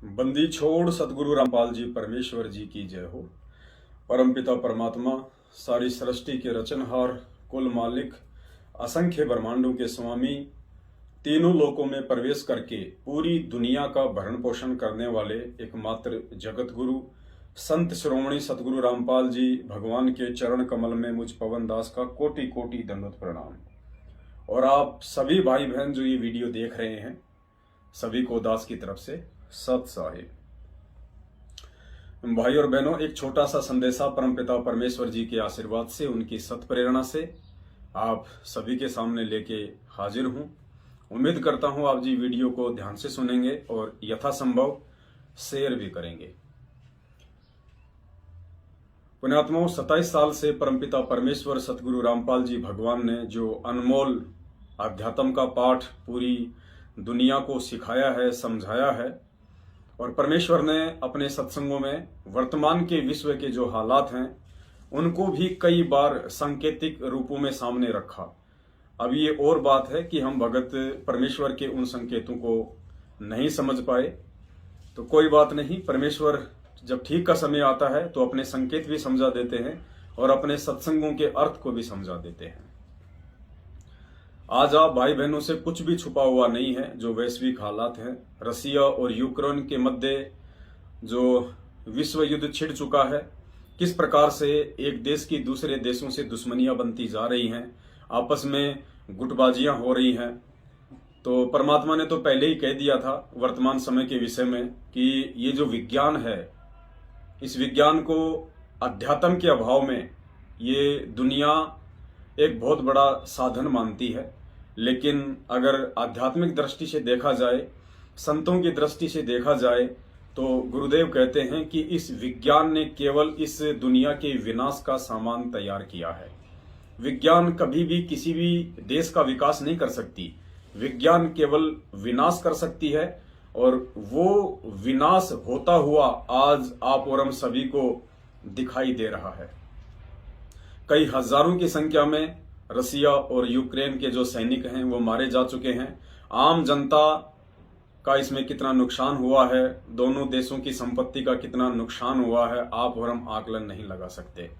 बंदी छोड़ सतगुरु रामपाल जी परमेश्वर जी की जय हो। परमपिता परमात्मा सारी सृष्टि के रचनहार, कुल मालिक, असंख्य ब्रह्मांडों के स्वामी, तीनों लोकों में प्रवेश करके पूरी दुनिया का भरण पोषण करने वाले एकमात्र जगत गुरु संत शिरोमणि सतगुरु रामपाल जी भगवान के चरण कमल में मुझ पवन दास का कोटि कोटि दंडवत प्रणाम। और आप सभी भाई बहन जो ये वीडियो देख रहे हैं, सभी को दास की तरफ से सत साहिब। भाई और बहनों, एक छोटा सा संदेशा परमपिता परमेश्वर जी के आशीर्वाद से, उनकी सत प्रेरणा से आप सभी के सामने लेके हाजिर हूं। उम्मीद करता हूं आप जी वीडियो को ध्यान से सुनेंगे और यथासंभव शेयर भी करेंगे। पुण्यात्माओं, 27 साल से परमपिता परमेश्वर सतगुरु रामपाल जी भगवान ने जो अनमोल अध्यात्म का पाठ पूरी दुनिया को सिखाया है, समझाया है, और परमेश्वर ने अपने सत्संगों में वर्तमान के विश्व के जो हालात हैं उनको भी कई बार सांकेतिक रूपों में सामने रखा। अब ये और बात है कि हम भगत परमेश्वर के उन संकेतों को नहीं समझ पाए, तो कोई बात नहीं। परमेश्वर जब ठीक का समय आता है तो अपने संकेत भी समझा देते हैं और अपने सत्संगों के अर्थ को भी समझा देते हैं। आज आप भाई बहनों से कुछ भी छुपा हुआ नहीं है। जो वैश्विक हालात हैं, रसिया और यूक्रेन के मध्य जो विश्व युद्ध छिड़ चुका है, किस प्रकार से एक देश की दूसरे देशों से दुश्मनियां बनती जा रही हैं, आपस में गुटबाजियां हो रही हैं, तो परमात्मा ने तो पहले ही कह दिया था वर्तमान समय के विषय में कि ये जो विज्ञान है, इस विज्ञान को अध्यात्म के अभाव में ये दुनिया एक बहुत बड़ा साधन मानती है। लेकिन अगर आध्यात्मिक दृष्टि से देखा जाए, संतों की दृष्टि से देखा जाए, तो गुरुदेव कहते हैं कि इस विज्ञान ने केवल इस दुनिया के विनाश का सामान तैयार किया है। विज्ञान कभी भी किसी भी देश का विकास नहीं कर सकती। विज्ञान केवल विनाश कर सकती है, और वो विनाश होता हुआ आज आप और हम सभी को दिखाई दे रहा है। कई हजारों की संख्या में रसिया और यूक्रेन के जो सैनिक हैं वो मारे जा चुके हैं। आम जनता का इसमें कितना नुकसान हुआ है, दोनों देशों की संपत्ति का कितना नुकसान हुआ है, आप और हम आकलन नहीं लगा सकते।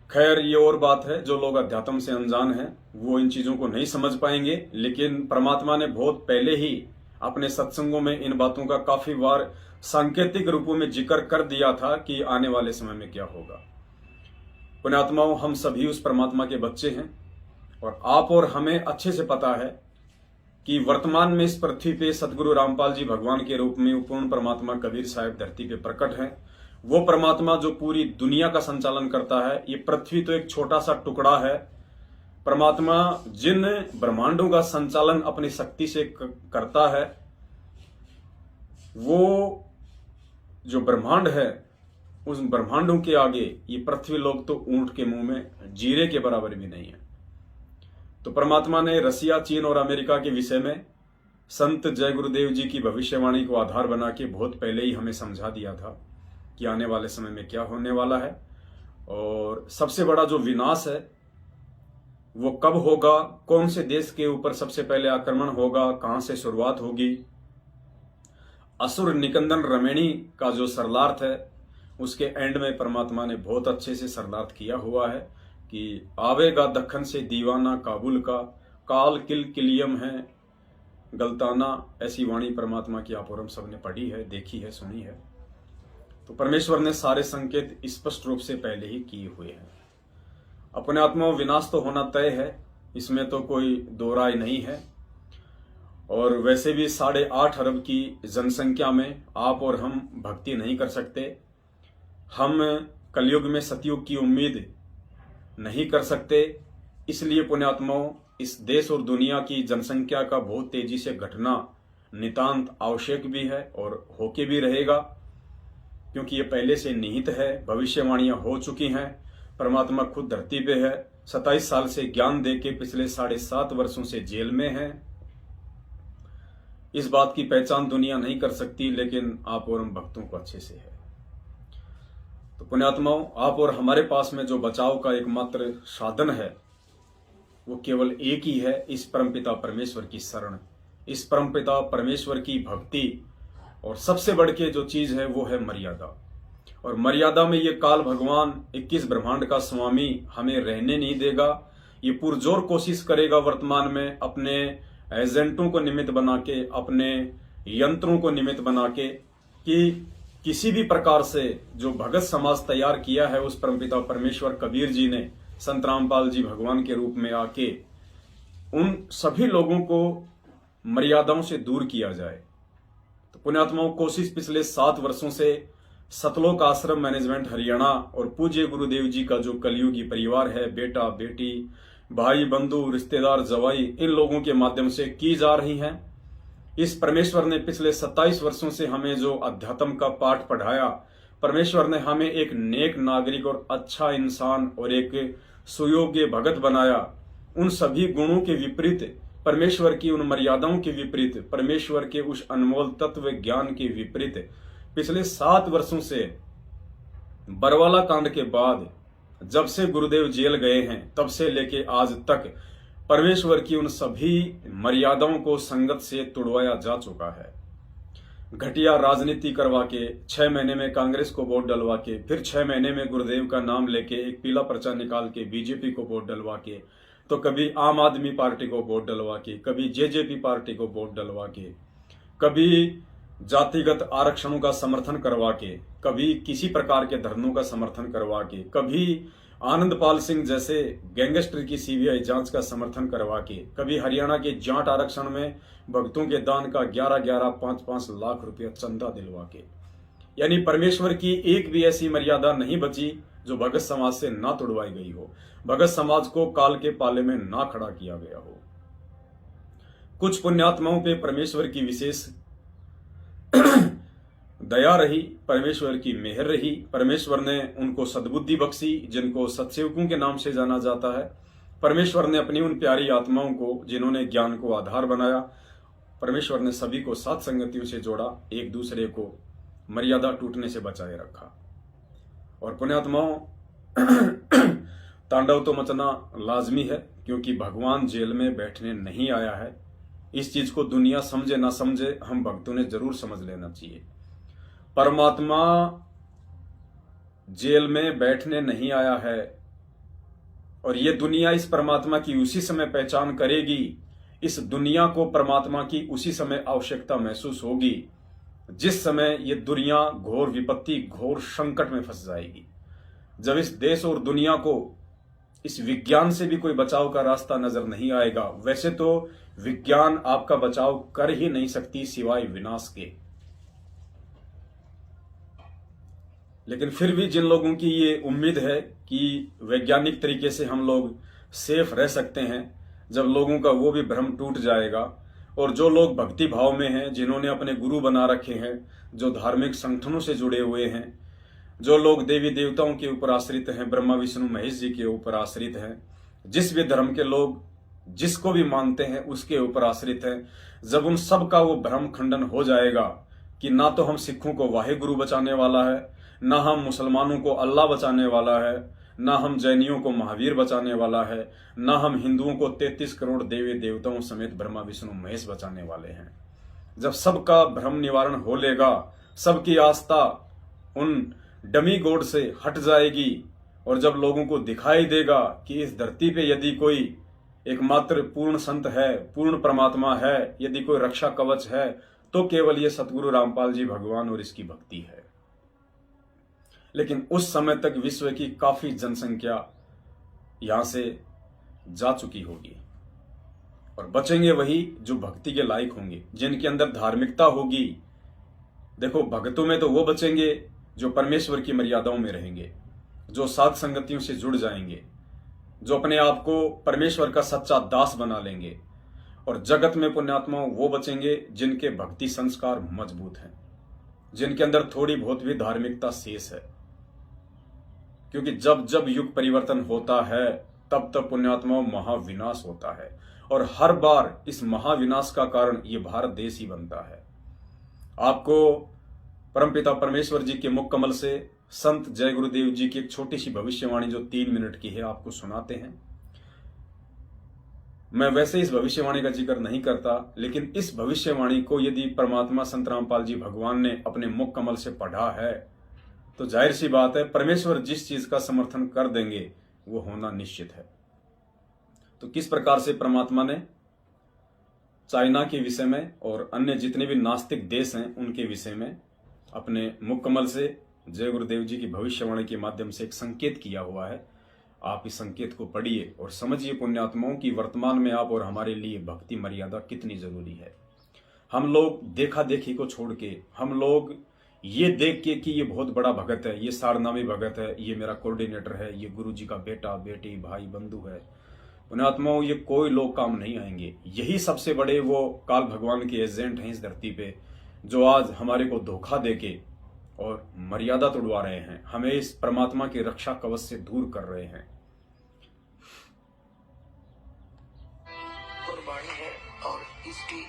खैर, ये और बात है, जो लोग अध्यात्म से अनजान हैं वो इन चीजों को नहीं समझ पाएंगे। लेकिन परमात्मा ने बहुत पहले ही अपने सत्संगों में इन बातों का काफी बार सांकेतिक रूपों में जिक्र कर दिया था कि आने वाले समय में क्या होगा। पुण्यात्माओं, हम सभी उस परमात्मा के बच्चे हैं, और आप और हमें अच्छे से पता है कि वर्तमान में इस पृथ्वी पे सतगुरु रामपाल जी भगवान के रूप में पूर्ण परमात्मा कबीर साहब धरती पे प्रकट हैं। वो परमात्मा जो पूरी दुनिया का संचालन करता है। ये पृथ्वी तो एक छोटा सा टुकड़ा है। परमात्मा जिन ब्रह्मांडों का संचालन अपनी शक्ति से करता है, वो जो ब्रह्मांड है, उस ब्रह्मांडों के आगे ये पृथ्वी लोग तो ऊंट के मुंह में जीरे के बराबर भी नहीं है। तो परमात्मा ने रसिया, चीन और अमेरिका के विषय में संत जय गुरुदेव जी की भविष्यवाणी को आधार बना के बहुत पहले ही हमें समझा दिया था कि आने वाले समय में क्या होने वाला है, और सबसे बड़ा जो विनाश है वो कब होगा, कौन से देश के ऊपर सबसे पहले आक्रमण होगा, कहां से शुरुआत होगी। असुर निकंदन रमेणी का जो सरलार्थ है, उसके एंड में परमात्मा ने बहुत अच्छे से सरलार्थ किया हुआ है कि आवेगा दखन से दीवाना काबुल का, काल किल किलियम है गलताना। ऐसी वाणी परमात्मा की आप और हम सब ने पढ़ी है, देखी है, सुनी है। तो परमेश्वर ने सारे संकेत स्पष्ट रूप से पहले ही किए हुए हैं। अपने आत्मा विनाश तो होना तय है, इसमें तो कोई दो राय नहीं है। और वैसे भी 8.5 अरब की जनसंख्या में आप और हम भक्ति नहीं कर सकते। हम कलयुग में सतयुग की उम्मीद नहीं कर सकते। इसलिए पुण्यात्माओं, इस देश और दुनिया की जनसंख्या का बहुत तेजी से घटना नितांत आवश्यक भी है और होके भी रहेगा, क्योंकि ये पहले से निहित है। भविष्यवाणियां हो चुकी हैं। परमात्मा खुद धरती पे है। 27 साल से ज्ञान देके पिछले 7.5 वर्षों से जेल में है। इस बात की पहचान दुनिया नहीं कर सकती, लेकिन आप और हम भक्तों को अच्छे से है। तो पुण्यात्माओं, आप और हमारे पास में जो बचाव का एकमात्र साधन है वो केवल एक ही है, इस परमपिता परमेश्वर की शरण, इस परमपिता परमेश्वर की भक्ति, और सबसे बढ़ के जो चीज है वो है मर्यादा। और मर्यादा में ये काल भगवान 21 ब्रह्मांड का स्वामी हमें रहने नहीं देगा। ये पुरजोर कोशिश करेगा वर्तमान में अपने एजेंटों को निमित्त बना के, अपने यंत्रों को निमित्त बना के, कि किसी भी प्रकार से जो भगत समाज तैयार किया है उस परमपिता परमेश्वर कबीर जी ने, संत रामपाल जी भगवान के रूप में आके, उन सभी लोगों को मर्यादाओं से दूर किया जाए। तो पुण्यात्माओं, कोशिश पिछले 7 वर्षों से सतलोक आश्रम मैनेजमेंट हरियाणा और पूज्य गुरुदेव जी का जो कलयुगी परिवार है, बेटा बेटी, भाई बंधु, रिश्तेदार, जवाई, इन लोगों के माध्यम से की जा रही हैं। इस परमेश्वर ने पिछले 27 वर्षों से हमें जो अध्यात्म का पाठ पढ़ाया, परमेश्वर ने हमें एक नेक नागरिक और अच्छा इंसान और एक सुयोग्य भगत बनाया। उन सभी गुणों के विपरीत, परमेश्वर की उन मर्यादाओं के विपरीत, परमेश्वर के उस अनमोल तत्व ज्ञान के विपरीत पिछले 7 वर्षों से, बरवाला कांड के बाद जब से गुरुदेव जेल गए हैं तब से लेके आज तक परमेश्वर की उन सभी मर्यादाओं को संगत से तोड़वाया जा चुका है। घटिया राजनीति करवा के 6 महीने में कांग्रेस को वोट डलवा के, फिर 6 महीने में गुरुदेव का नाम लेके एक पीला पर्चा निकाल के बीजेपी को वोट डलवा के, तो कभी आम आदमी पार्टी को वोट डलवा के, कभी जेजेपी पार्टी को वोट डलवा के, कभी जातिगत आरक्षणों का समर्थन करवा के, कभी किसी प्रकार के धरनों का समर्थन करवा के, कभी आनंदपाल सिंह जैसे गैंगस्टर की सीबीआई जांच का समर्थन करवा के, कभी हरियाणा के जाट आरक्षण में भक्तों के दान का 11-11, 5-5 लाख रुपया चंदा दिलवा के। यानी परमेश्वर की एक भी ऐसी मर्यादा नहीं बची जो भगत समाज से ना तोड़वाई गई हो, भगत समाज को काल के पाले में ना खड़ा किया गया हो। कुछ पुण्यात्माओं पे परमेश्वर की विशेष दया रही, परमेश्वर की मेहर रही, परमेश्वर ने उनको सद्बुद्धि बख्शी, जिनको सत्सेवकों के नाम से जाना जाता है। परमेश्वर ने अपनी उन प्यारी आत्माओं को, जिन्होंने ज्ञान को आधार बनाया, परमेश्वर ने सभी को साथ संगतियों से जोड़ा, एक दूसरे को मर्यादा टूटने से बचाए रखा। और पुण्यात्माओं, तांडव तो मचना लाजमी है, क्योंकि भगवान जेल में बैठने नहीं आया है। इस चीज को दुनिया समझे ना समझे, हम भक्तों ने जरूर समझ लेना चाहिए। परमात्मा जेल में बैठने नहीं आया है, और ये दुनिया इस परमात्मा की उसी समय पहचान करेगी, इस दुनिया को परमात्मा की उसी समय आवश्यकता महसूस होगी जिस समय ये दुनिया घोर विपत्ति, घोर संकट में फंस जाएगी। जब इस देश और दुनिया को इस विज्ञान से भी कोई बचाव का रास्ता नजर नहीं आएगा। वैसे तो विज्ञान आपका बचाव कर ही नहीं सकती सिवाय विनाश के, लेकिन फिर भी जिन लोगों की ये उम्मीद है कि वैज्ञानिक तरीके से हम लोग सेफ रह सकते हैं, जब लोगों का वो भी भ्रम टूट जाएगा, और जो लोग भक्ति भाव में हैं, जिन्होंने अपने गुरु बना रखे हैं, जो धार्मिक संगठनों से जुड़े हुए हैं, जो लोग देवी देवताओं के ऊपर आश्रित हैं, ब्रह्मा विष्णु महेश जी के ऊपर आश्रित हैं, जिस भी धर्म के लोग जिसको भी मानते हैं उसके ऊपर आश्रित हैं, जब उन सब का वो भ्रम खंडन हो जाएगा कि ना तो हम सिखों को वाहे गुरु बचाने वाला है, ना हम मुसलमानों को अल्लाह बचाने वाला है, ना हम जैनियों को महावीर बचाने वाला है, ना हम हिंदुओं को 33 करोड़ देवी देवताओं समेत ब्रह्मा विष्णु महेश बचाने वाले हैं। जब सबका भ्रम निवारण हो लेगा, सबकी आस्था उन डमी गॉड से हट जाएगी, और जब लोगों को दिखाई देगा कि इस धरती पे यदि कोई एकमात्र पूर्ण संत है, पूर्ण परमात्मा है, यदि कोई रक्षा कवच है, तो केवल ये सतगुरु रामपाल जी भगवान और इसकी भक्ति है। लेकिन उस समय तक विश्व की काफी जनसंख्या यहां से जा चुकी होगी, और बचेंगे वही जो भक्ति के लायक होंगे, जिनके अंदर धार्मिकता होगी। देखो, भक्तों में तो वो बचेंगे जो परमेश्वर की मर्यादाओं में रहेंगे, जो साध संगतियों से जुड़ जाएंगे, जो अपने आप को परमेश्वर का सच्चा दास बना लेंगे। और जगत में पुण्यात्माओं वो बचेंगे जिनके भक्ति संस्कार मजबूत हैं, जिनके अंदर थोड़ी बहुत भी धार्मिकता शेष है। क्योंकि जब जब युग परिवर्तन होता है तब तब पुण्यात्माओं महाविनाश होता है, और हर बार इस महाविनाश का कारण ये भारत देश ही बनता है। आपको परमपिता परमेश्वर जी के मुख कमल से संत जय गुरुदेव जी की एक छोटी सी भविष्यवाणी जो 3 मिनट की है आपको सुनाते हैं। मैं वैसे इस भविष्यवाणी का जिक्र नहीं करता, लेकिन इस भविष्यवाणी को यदि परमात्मा संत रामपाल जी भगवान ने अपने मुख कमल से पढ़ा है तो जाहिर सी बात है परमेश्वर जिस चीज का समर्थन कर देंगे वो होना निश्चित है। तो किस प्रकार से परमात्मा ने चाइना के विषय में और अन्य जितने भी नास्तिक देश हैं उनके विषय में अपने मुख कमल से जय गुरुदेव जी की भविष्यवाणी के माध्यम से एक संकेत किया हुआ है। आप इस संकेत को पढ़िए और समझिए पुण्यात्माओं की वर्तमान में आप और हमारे लिए भक्ति मर्यादा कितनी जरूरी है। हम लोग देखा देखी को छोड़ के, हम लोग ये देख के कि ये बहुत बड़ा भगत है, ये सारनामी भगत है, ये मेरा कोऑर्डिनेटर है, ये गुरु जी का बेटा बेटी भाई बंधु है, पुण्यात्माओं ये कोई लोग काम नहीं आएंगे। यही सबसे बड़े वो काल भगवान के एजेंट हैं इस धरती पे, जो आज हमारे को धोखा देके और मर्यादा तोड़वा रहे हैं, हमें इस परमात्मा के रक्षा कवच से दूर कर रहे हैं। कुर्बानी है और इसकी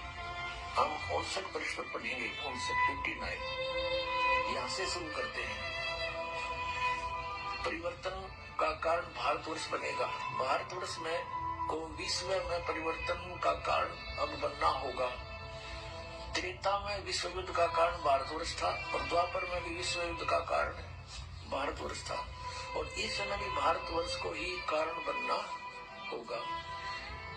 हम 59 वर्ष पर पढ़ेंगे, 59 यहाँ से शुरू करते हैं। परिवर्तन का कारण भारतवर्ष बनेगा। भारतवर्ष में को विश्व में परिवर्तन का कारण अब बनना होगा। त्रेता में विश्व युद्ध का कारण भारतवर्ष था और द्वापर में भी विश्व युद्ध का कारण भारतवर्ष था और इस समय भी भारतवर्ष को ही कारण बनना होगा।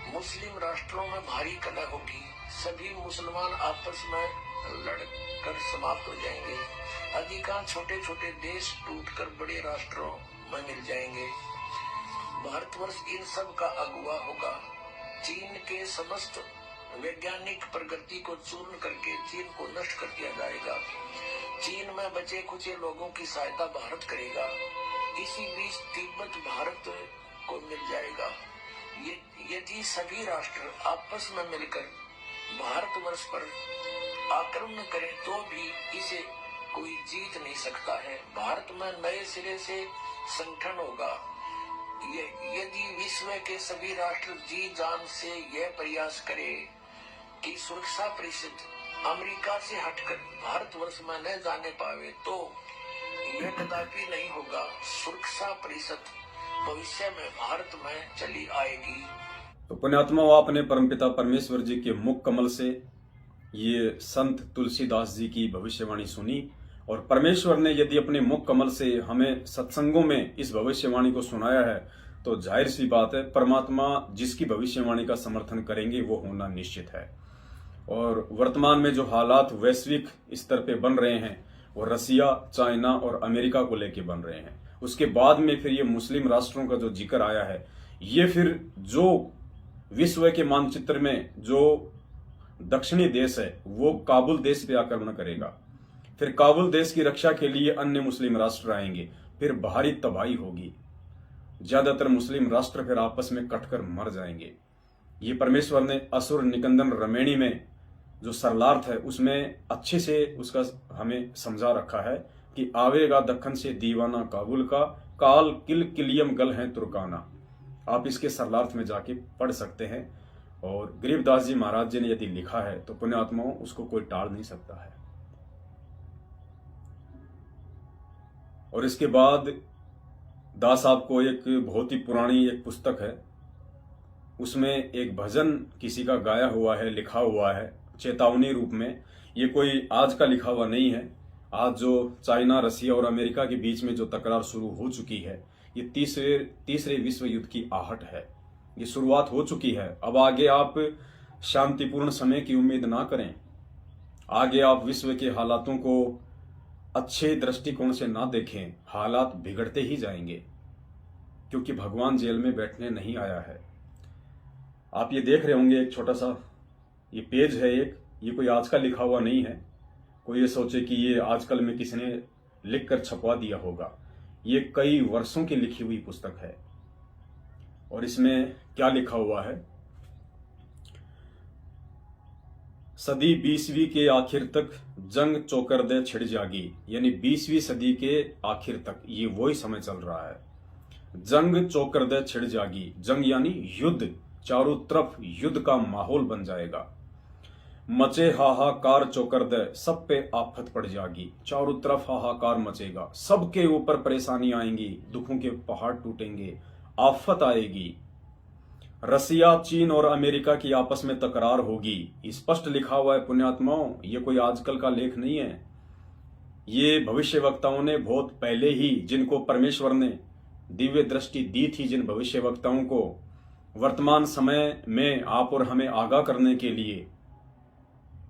मुस्लिम राष्ट्रों में भारी कलह होगी, सभी मुसलमान आपस में लड़कर समाप्त हो जाएंगे, अधिकांश छोटे छोटे देश टूटकर बड़े राष्ट्रों में मिल जाएंगे। भारतवर्ष इन सब का अगुवा होगा। चीन के समस्त वैज्ञानिक प्रगति को चूर्ण करके चीन को नष्ट कर दिया जाएगा। चीन में बचे कुछ लोगों की सहायता भारत करेगा। इसी बीच तिब्बत भारत को मिल जाएगा। यदि सभी राष्ट्र आपस में मिलकर भारतवर्ष पर आक्रमण करें तो भी इसे कोई जीत नहीं सकता है। भारत में नए सिरे से संगठन होगा। यदि विश्व के सभी राष्ट्र जी जान से यह प्रयास करें कि सुरक्षा परिषद अमेरिका से हटकर भारतवर्ष में न जाने पावे तो यह कदापि नहीं होगा। सुरक्षा परिषद भविष्य में भारत में चली आएगी। तो पुण्यात्माओं, आपने परमपिता परमेश्वर जी के मुख कमल से ये संत तुलसीदास जी की भविष्यवाणी सुनी और परमेश्वर ने यदि अपने मुख कमल से हमें सत्संगों में इस भविष्यवाणी को सुनाया है तो जाहिर सी बात है परमात्मा जिसकी भविष्यवाणी का समर्थन करेंगे वो होना निश्चित है। और वर्तमान में जो हालात वैश्विक स्तर पे बन रहे हैं वो रसिया, चाइना और अमेरिका को लेके बन रहे हैं। उसके बाद में फिर ये मुस्लिम राष्ट्रों का जो जिक्र आया है, ये फिर जो विश्व के मानचित्र में जो दक्षिणी देश है वो काबुल देश पे आक्रमण करेगा। फिर काबुल देश की रक्षा के लिए अन्य मुस्लिम राष्ट्र आएंगे, फिर भारी तबाही होगी। ज्यादातर मुस्लिम राष्ट्र फिर आपस में कटकर मर जाएंगे। ये परमेश्वर ने असुर निकंदन रमेणी में जो सरलार्थ है उसमें अच्छे से उसका हमें समझा रखा है कि आवेगा दक्खन से दीवाना काबुल का, काल किल किलियम गल है तुर्काना। आप इसके सरलार्थ में जाके पढ़ सकते हैं और गरीबदास जी महाराज जी ने यदि लिखा है तो पुण्यात्माओं उसको कोई टाल नहीं सकता है। और इसके बाद दास साहब को एक बहुत ही पुरानी एक पुस्तक है, उसमें एक भजन किसी का गाया हुआ है, लिखा हुआ है चेतावनी रूप में। ये कोई आज का लिखा हुआ नहीं है। आज जो चाइना, रसिया और अमेरिका के बीच में जो तकरार शुरू हो चुकी है, ये तीसरे विश्व युद्ध की आहट है। ये शुरुआत हो चुकी है। अब आगे आप शांतिपूर्ण समय की उम्मीद ना करें। आगे आप विश्व के हालातों को अच्छे दृष्टिकोण से ना देखें। हालात बिगड़ते ही जाएंगे क्योंकि भगवान जेल में बैठने नहीं आया है। आप ये देख रहे होंगे एक छोटा सा ये पेज है एक, ये कोई आज का लिखा हुआ नहीं है। कोई ये सोचे कि ये आजकल में किसी ने लिख कर छपवा दिया होगा। ये कई वर्षों की लिखी हुई पुस्तक है और इसमें क्या लिखा हुआ है, सदी 20वीं के आखिर तक जंग चौकरदे छिड़ जागी। यानी 20वीं सदी के आखिर तक ये वही समय चल रहा है। जंग चौकरदे छिड़ जागी, जंग यानी युद्ध, चारों तरफ युद्ध का माहौल बन जाएगा। मचे हाहाकार चौकरदे, सब पे आफत पड़ जागी। चारों तरफ हाहाकार मचेगा, सबके ऊपर परेशानी आएंगी, दुखों के पहाड़ टूटेंगे, आफत आएगी। रसिया, चीन और अमेरिका की आपस में तकरार होगी। स्पष्ट लिखा हुआ है पुण्यात्माओं, ये कोई आजकल का लेख नहीं है। ये भविष्यवक्ताओं ने बहुत पहले ही, जिनको परमेश्वर ने दिव्य दृष्टि दी थी, जिन भविष्यवक्ताओं को वर्तमान समय में आप और हमें आगाह करने के लिए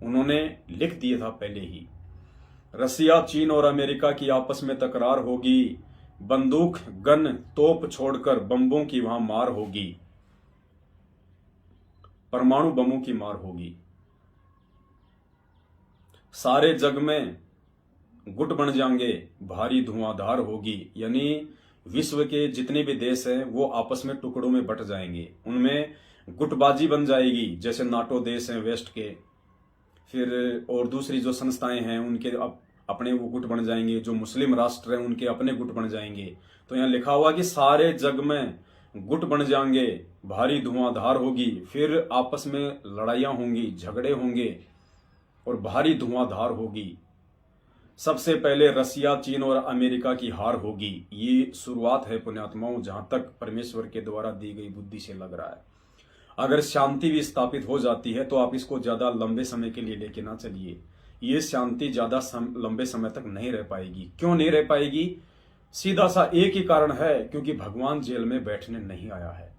उन्होंने लिख दिया था पहले ही। रसिया, चीन और अमेरिका की आपस में तकरार होगी। बंदूक, गन, तोप छोड़कर बम्बों की वहां मार होगी। परमाणु बमों की मार होगी। सारे जग में गुट बन जाएंगे, भारी धुआंधार होगी। यानी विश्व के जितने भी देश हैं वो आपस में टुकड़ों में बट जाएंगे, उनमें गुटबाजी बन जाएगी। जैसे नाटो देश हैं वेस्ट के, फिर और दूसरी जो संस्थाएं हैं उनके अपने वो गुट बन जाएंगे, जो मुस्लिम राष्ट्र हैं उनके अपने गुट बन जाएंगे। तो यहाँ लिखा हुआ कि सारे जग में गुट बन जाएंगे, भारी धुआंधार होगी, फिर आपस में लड़ाइयां होंगी, झगड़े होंगे और भारी धुआंधार होगी। सबसे पहले रसिया, चीन और अमेरिका की हार होगी। ये शुरुआत है पुण्यात्माओं, जहां तक परमेश्वर के द्वारा दी गई बुद्धि से लग रहा है। अगर शांति भी स्थापित हो जाती है तो आप इसको ज्यादा लंबे समय के लिए लेके ना चलिए। ये शांति ज्यादा लंबे समय तक नहीं रह पाएगी। क्यों नहीं रह पाएगी? सीधा सा एक ही कारण है, क्योंकि भगवान जेल में बैठने नहीं आया है।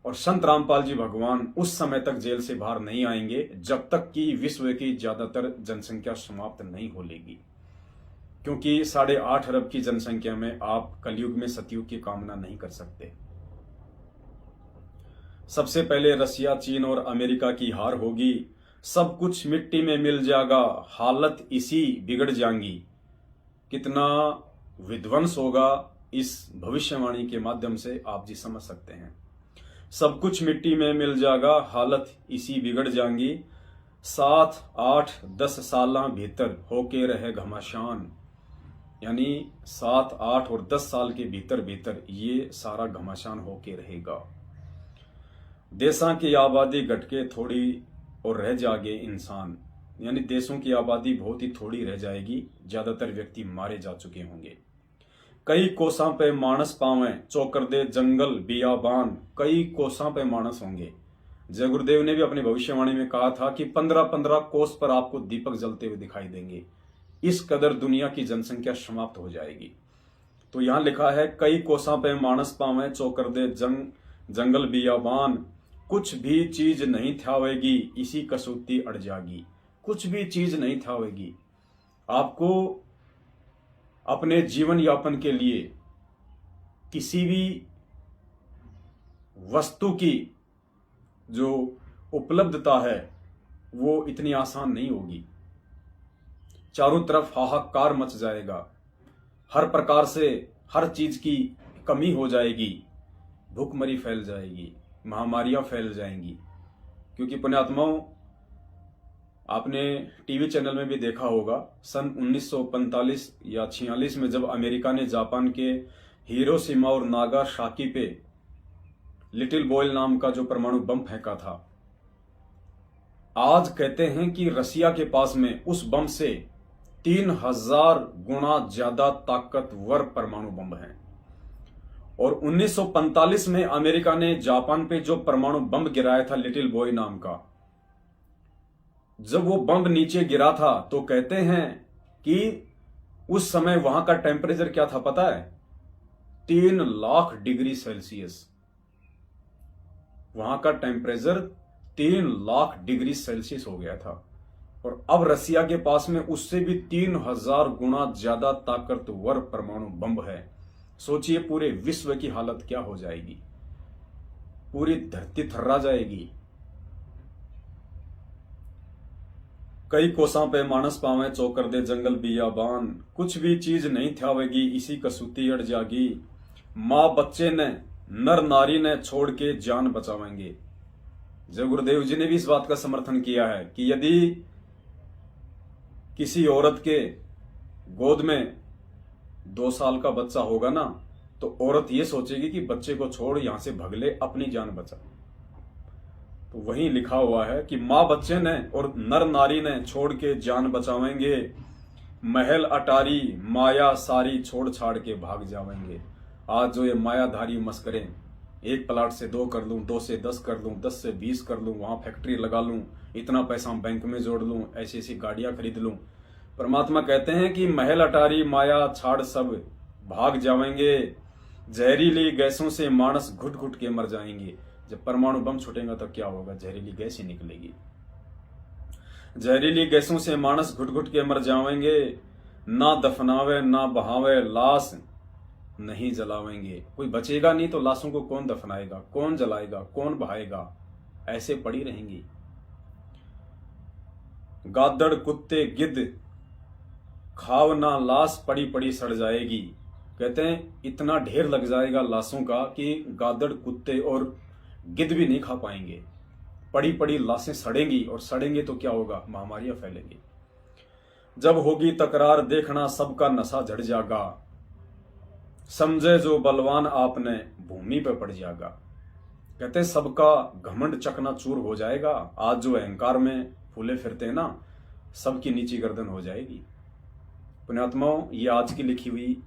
और संत रामपाल जी भगवान उस समय तक जेल से बाहर नहीं आएंगे जब तक कि विश्व की ज्यादातर जनसंख्या समाप्त नहीं हो लेगी। क्योंकि 8.5 अरब की जनसंख्या में आप कलयुग में सतयुग की कामना नहीं कर सकते। सबसे पहले रसिया, चीन और अमेरिका की हार होगी। सब कुछ मिट्टी में मिल जाएगा, हालत इसी बिगड़ जाएंगी। कितना विध्वंस होगा इस भविष्यवाणी के माध्यम से आप जी समझ सकते हैं। सब कुछ मिट्टी में मिल जाएगा, हालत इसी बिगड़ जाएंगी। 7, 8, 10 साल भीतर होके रहे घमासान। यानी 7, 8 और 10 साल के भीतर भीतर ये सारा घमासान होके रहेगा। देशों की आबादी घटके थोड़ी और रह जाएंगे इंसान। यानी देशों की आबादी बहुत ही थोड़ी रह जाएगी, ज्यादातर व्यक्ति मारे जा चुके होंगे। कई कोसां पे मानस पावे, चौकर दे जंगल बियाबान। कई कोसां पे मानस होंगे। जय गुरुदेव ने भी अपनी भविष्यवाणी में कहा था कि 15-15 कोस पर आपको दीपक जलते हुए दिखाई देंगे। इस कदर दुनिया की जनसंख्या समाप्त हो जाएगी। तो यहां लिखा है, कई कोसां पे मानस पावे, चौकर दे जंगल बियाबान। कुछ भी चीज नहीं थावेगी, इसी कसूती अड़ जाएगी। कुछ भी चीज नहीं थावेगी। आपको अपने जीवन यापन के लिए किसी भी वस्तु की जो उपलब्धता है वो इतनी आसान नहीं होगी। चारों तरफ हाहाकार मच जाएगा। हर प्रकार से हर चीज की कमी हो जाएगी। भूखमरी फैल जाएगी, महामारियां फैल जाएंगी। क्योंकि पुण्यात्माओं, आपने टीवी चैनल में भी देखा होगा, सन 1945 या 46 में जब अमेरिका ने जापान के हिरोशिमा और नागासाकी पे लिटिल बॉय नाम का जो परमाणु बम फेंका था, आज कहते हैं कि रसिया के पास में उस बम से 3000 गुना ज्यादा ताकतवर परमाणु बम है। और 1945 में अमेरिका ने जापान पे जो परमाणु बम गिराया था लिटिल बॉय नाम का, जब वो बम नीचे गिरा था तो कहते हैं कि उस समय वहां का टेम्परेचर क्या था पता है? 3 लाख डिग्री सेल्सियस। वहां का टेम्परेचर 3 लाख डिग्री सेल्सियस हो गया था। और अब रसिया के पास में उससे भी 3000 गुना ज्यादा ताकतवर परमाणु बम है। सोचिए पूरे विश्व की हालत क्या हो जाएगी। पूरी धरती थर्रा जाएगी। कई कोसां पे मानस पावे, चौकर दे जंगल बियाबान। कुछ भी चीज नहीं थावेगी, इसी कसूती अड़ जागी। मां बच्चे ने, नर नारी ने छोड़ के जान बचावेंगे। जय गुरुदेव जी ने भी इस बात का समर्थन किया है कि यदि किसी औरत के गोद में 2 साल का बच्चा होगा ना, तो औरत ये सोचेगी कि बच्चे को छोड़ यहां से भग ले, अपनी जान बचा। तो वहीं लिखा हुआ है कि माँ बच्चे ने और नर नारी ने छोड़ के जान बचावेंगे। महल अटारी माया सारी छोड़ छाड़ के भाग जावेंगे। आज जो ये मायाधारी मस्करे एक प्लाट से 2 कर लूं, 2 से 10 कर लूं, 10 से 20 कर लूं, वहां फैक्ट्री लगा लूं, इतना पैसा बैंक में जोड़ लूं, ऐसी ऐसी गाड़ियां खरीद लूं। परमात्मा कहते हैं कि महल अटारी माया छाड़ सब भाग जाएंगे, जहरीली गैसों से मानस घुट घुट के मर जाएंगे। जब परमाणु बम छूटेगा तो क्या होगा? जहरीली गैस ही निकलेगी। जहरीली गैसों से मानस घुट घुट के मर जाएंगे, ना दफनावे ना बहावे लाश नहीं जलावेंगे। कोई बचेगा नहीं तो लाशों को कौन दफनाएगा, कौन जलाएगा, कौन बहाएगा? ऐसे पड़ी रहेंगी। गादड़ कुत्ते गिद्ध खावना लाश पड़ी पड़ी सड़ जाएगी। कहते हैं इतना ढेर लग जाएगा लाशों का कि गादड़ कुत्ते और गिद्ध भी नहीं खा पाएंगे। पड़ी पड़ी लाशें सड़ेंगी, और सड़ेंगे तो क्या होगा? महामारियां फैलेंगी। जब होगी तकरार देखना सबका नशा झड़ जाएगा, समझे जो बलवान आपने भूमि पे पड़ जाएगा। कहते हैं सबका घमंड चकनाचूर हो जाएगा। आज जो अहंकार में फूले फिरते हैं ना, सबकी नीची गर्दन हो जाएगी। पुण्यात्माओं, ये आज की लिखी हुई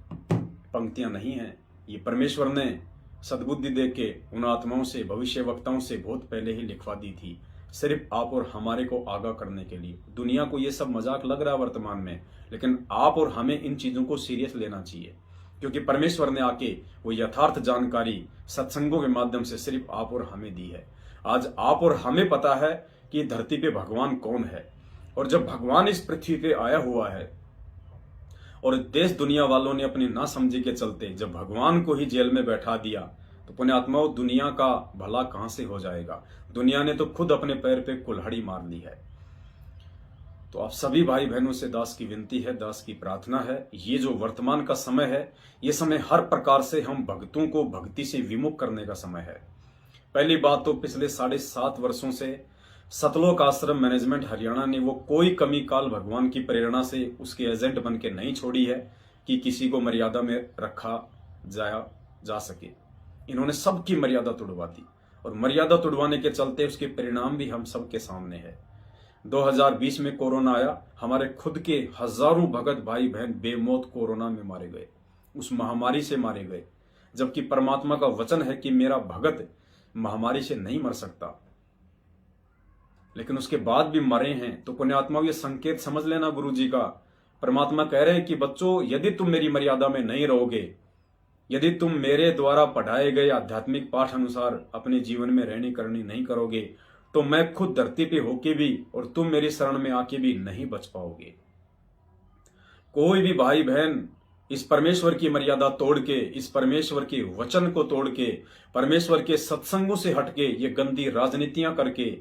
पंक्तियां नहीं हैं, ये परमेश्वर ने सद्बुद्धि दे के उन आत्माओं से, भविष्य वक्ताओं से बहुत पहले ही लिखवा दी थी, सिर्फ आप और हमारे को आगाह करने के लिए। दुनिया को ये सब मजाक लग रहा है वर्तमान में, लेकिन आप और हमें इन चीजों को सीरियस लेना चाहिए, क्योंकि परमेश्वर ने आके वो यथार्थ जानकारी सत्संगों के माध्यम से सिर्फ आप और हमें दी है। आज आप और हमें पता है कि धरती पे भगवान कौन है, और जब भगवान इस पृथ्वी पे आया हुआ है और देश दुनिया वालों ने अपनी ना समझी के चलते जब भगवान को ही जेल में बैठा दिया, तो पुण्यात्माओं दुनिया का भला कहां से हो जाएगा? दुनिया ने तो खुद अपने पैर पे कुल्हाड़ी मार ली है। तो आप सभी भाई बहनों से दास की विनती है, दास की प्रार्थना है, ये जो वर्तमान का समय है, ये समय हर प्रकार से हम भक्तों को भक्ति से विमुख करने का समय है। पहली बात तो पिछले 7.5 वर्षों से सतलोक आश्रम मैनेजमेंट हरियाणा ने वो कोई कमी काल भगवान की प्रेरणा से उसके एजेंट बन के नहीं छोड़ी है कि किसी को मर्यादा में रखा जा सके। इन्होंने सबकी मर्यादा तुड़वा दी, और मर्यादा तुड़वाने के चलते उसके परिणाम भी हम सबके सामने है। 2020 में कोरोना आया, हमारे खुद के हजारों भगत भाई बहन बेमौत कोरोना में मारे गए, उस महामारी से मारे गए, जबकि परमात्मा का वचन है कि मेरा भगत महामारी से नहीं मर सकता, लेकिन उसके बाद भी मरे हैं। तो पुण्यात्मा ये संकेत समझ लेना गुरु जी का। परमात्मा कह रहे हैं कि बच्चों, यदि तुम मेरी मर्यादा में नहीं रहोगे, यदि तुम मेरे द्वारा पढ़ाए गए आध्यात्मिक पाठ अनुसार अपने जीवन में रहनी करनी नहीं करोगे, तो मैं खुद धरती पे होके भी और तुम मेरी शरण में आके भी नहीं बच पाओगे। कोई भी भाई बहन इस परमेश्वर की मर्यादा तोड़ के, इस परमेश्वर के वचन को तोड़ के, परमेश्वर के सत्संगों से हटके, ये गंदी राजनीतियां करके,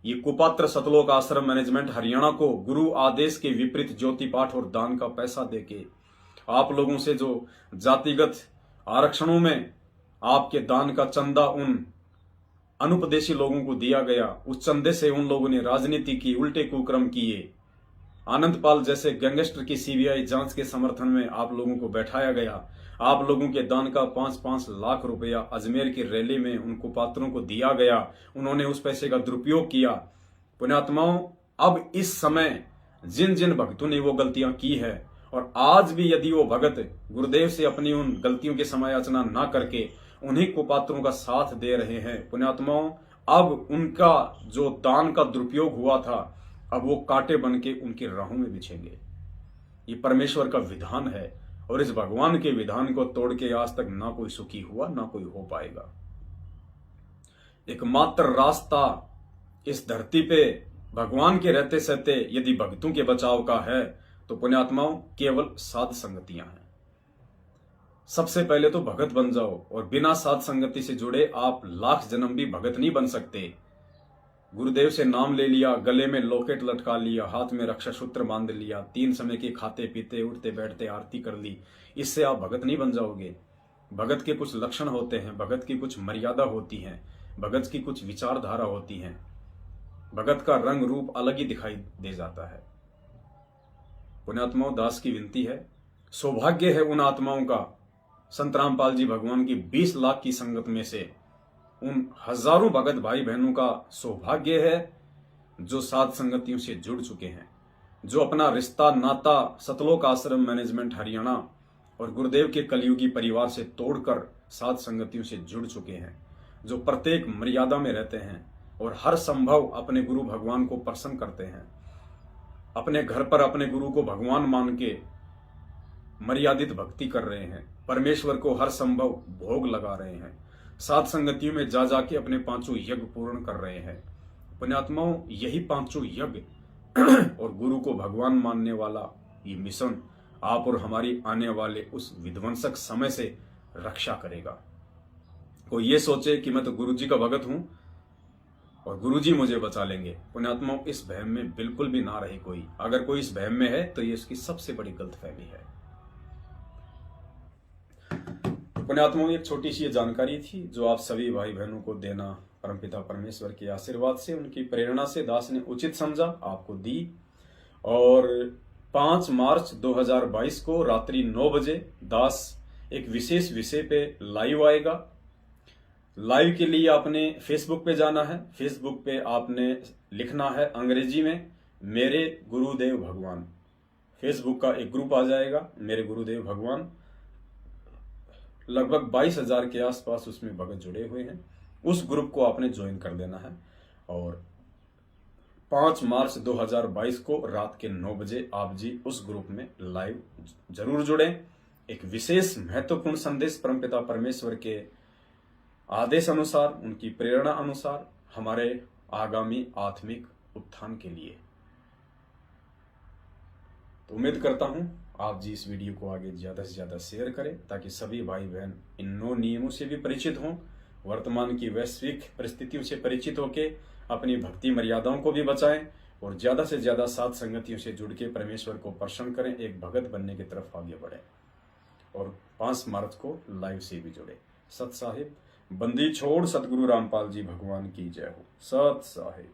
ये कुपात्र सतलोक आश्रम मैनेजमेंट हरियाणा को गुरु आदेश के विपरीत ज्योति पाठ और दान का पैसा देके आप लोगों से जो जातिगत आरक्षणों में आपके दान का चंदा उन अनुपदेशी लोगों को दिया गया, उस चंदे से उन लोगों ने राजनीति की, उल्टे कुक्रम किए। आनंदपाल जैसे गैंगस्टर की सीबीआई जांच के समर्थन में आप लोगों को बैठाया गया। आप लोगों के दान का 5-5 लाख रुपया अजमेर की रैली में उन कुपात्रों को दिया गया, उन्होंने उस पैसे का दुरुपयोग किया। पुण्यात्माओं, अब इस समय जिन जिन भक्तों ने वो गलतियां की है, और आज भी यदि वो भगत गुरुदेव से अपनी उन गलतियों की समायाचना ना करके उन्हीं कुपात्रों का साथ दे रहे हैं, पुण्यात्माओं, अब उनका जो दान का दुरुपयोग हुआ था, अब वो कांटे बन के उनकी राहों में बिछेंगे। ये परमेश्वर का विधान है, और इस भगवान के विधान को तोड़ के आज तक ना कोई सुखी हुआ, ना कोई हो पाएगा। एकमात्र रास्ता इस धरती पे भगवान के रहते सहते यदि भक्तों के बचाव का है, तो पुण्यात्माओं केवल साध संगतियां हैं। सबसे पहले तो भगत बन जाओ, और बिना साध संगति से जुड़े आप लाख जन्म भी भगत नहीं बन सकते। गुरुदेव से नाम ले लिया, गले में लॉकेट लटका लिया, हाथ में रक्षा सूत्र बांध लिया, 3 समय के खाते पीते उठते बैठते आरती कर ली, इससे आप भगत नहीं बन जाओगे। भगत के कुछ लक्षण होते हैं, भगत की कुछ मर्यादा होती है, भगत की कुछ विचारधारा होती है, भगत का रंग रूप अलग ही दिखाई दे जाता है। पुण्यात्माओं, दास की विनती है, सौभाग्य है उन आत्माओं का, संत रामपाल जी भगवान की 20 लाख की संगत में से उन हजारों भगत भाई बहनों का सौभाग्य है जो साध संगतियों से जुड़ चुके हैं, जो अपना रिश्ता नाता सतलोक आश्रम मैनेजमेंट हरियाणा और गुरुदेव के कलयुगी परिवार से तोड़कर साध संगतियों से जुड़ चुके हैं। जो प्रत्येक मर्यादा में रहते हैं और हर संभव अपने गुरु भगवान को प्रसन्न करते हैं, अपने घर पर अपने गुरु को भगवान मान के मर्यादित भक्ति कर रहे हैं, परमेश्वर को हर संभव भोग लगा रहे हैं, साध संगतियों में जा जाके अपने पांचों यज्ञ पूर्ण कर रहे हैं। पुण्यात्माओं, यही पांचों यज्ञ और गुरु को भगवान मानने वाला ये मिशन आप और हमारी आने वाले उस विध्वंसक समय से रक्षा करेगा। कोई ये सोचे कि मैं तो गुरु जी का भगत हूं और गुरु जी मुझे बचा लेंगे, पुण्यात्माओं इस भ्रम में बिल्कुल भी ना रहे कोई। अगर कोई इस भ्रम में है तो ये उसकी सबसे बड़ी गलतफहमी है। पुण्यात्माओं, एक छोटी सी जानकारी थी जो आप सभी भाई बहनों को देना परमपिता परमेश्वर के आशीर्वाद से, उनकी प्रेरणा से दास ने उचित समझा, आपको दी। और 5 मार्च 2022 को रात्रि 9 बजे दास एक विशेष विषय पे लाइव आएगा। लाइव के लिए आपने फेसबुक पे जाना है। फेसबुक पे आपने लिखना है अंग्रेजी में मेरे गुरुदेव भगवान। फेसबुक का एक ग्रुप आ जाएगा, मेरे गुरुदेव भगवान। लगभग 22,000 के आसपास उसमें भगत जुड़े हुए हैं। उस ग्रुप को आपने ज्वाइन कर देना है और 5 मार्च 2022 को रात के 9 बजे आप जी उस ग्रुप में लाइव जरूर जुड़ें। एक विशेष महत्वपूर्ण संदेश परमपिता परमेश्वर के आदेश अनुसार, उनकी प्रेरणा अनुसार हमारे आगामी आत्मिक उत्थान के लिए। तो उम्मीद करता हूं आप जी इस वीडियो को आगे ज्यादा से ज्यादा शेयर करें ताकि सभी भाई बहन इन 9 नियमों से भी परिचित हों, वर्तमान की वैश्विक परिस्थितियों से परिचित होकर अपनी भक्ति मर्यादाओं को भी बचाएं और ज्यादा से ज्यादा साध संगतियों से जुड़ के परमेश्वर को प्रसन्न करें, एक भगत बनने की तरफ आगे बढ़े। और 5 मार्च को लाइव से भी जुड़े। सत साहिब, बंदी छोड़ सतगुरु रामपाल जी भगवान की जय हो। सत साहिब।